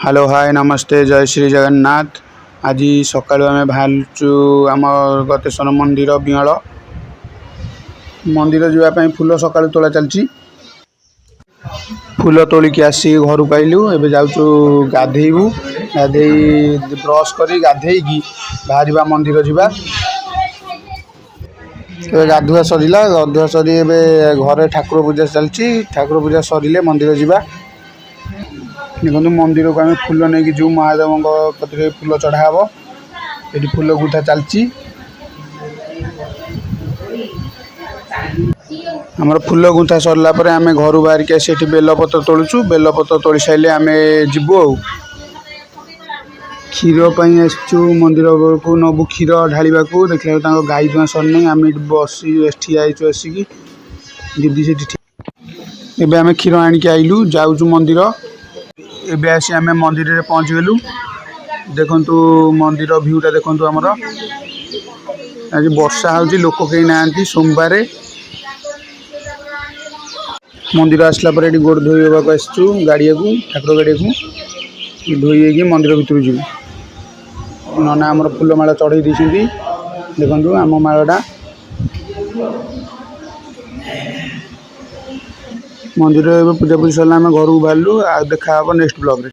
Hello hi नमस्ते जय श्री जगन्नाथ। आज सकालू आम बाहरचु आम गतेश्वर मंदिर बियाल मंदिर जावाई फूल सका तोला चलती। फूल तोलिकी आसी घर को आइलु एबे जाऊचु गाधेबू गाधे ब्रश करी गाधेकी बाहर मंदिर जावा। गाधुआ सरला गाधुआ सरी एबे घरे ठाकुर पूजा चलती। ठाकुर पूजा सरिले मंदिर जावा। देखो मंदिर को आम फूल नहीं जो महादेव कति फूल चढ़ाव ये फूल गुथा चलती। आमर फूल गुंथा सरला आम घर बाहर के आसी बेलपत्र तोलुचु। बेलपत्र तोली सारे आम जीवु आ क्षीर आसचु मंदिर को नबू क्षीर ढाड़ा को देखा गाई दुआ सरना आम बसी ठिया आसिकी दीदी से आम क्षीर आणिक आइलु जाऊँ मंदिर। एबे आसी आम मंदिर रे पहुँच गलु। देखंतु मंदिर भ्यूटा देखंतु आमर आज वर्षा होउची लोक कहीं नांती सोमवार मंदिर आसला पर एटी गोड़ धोइबा को आसचु गाड़िया को ठाकुर गाड़िया को धोई मंदिर भितर जीवु। नना आमर फूलमाला चढ़ई देइछन्ती देखंतु आम मालाटा मंदिर पूजा पूजा सरला आम घर को बाहरलु। आ देखा नेक्स्ट ब्लॉग रे।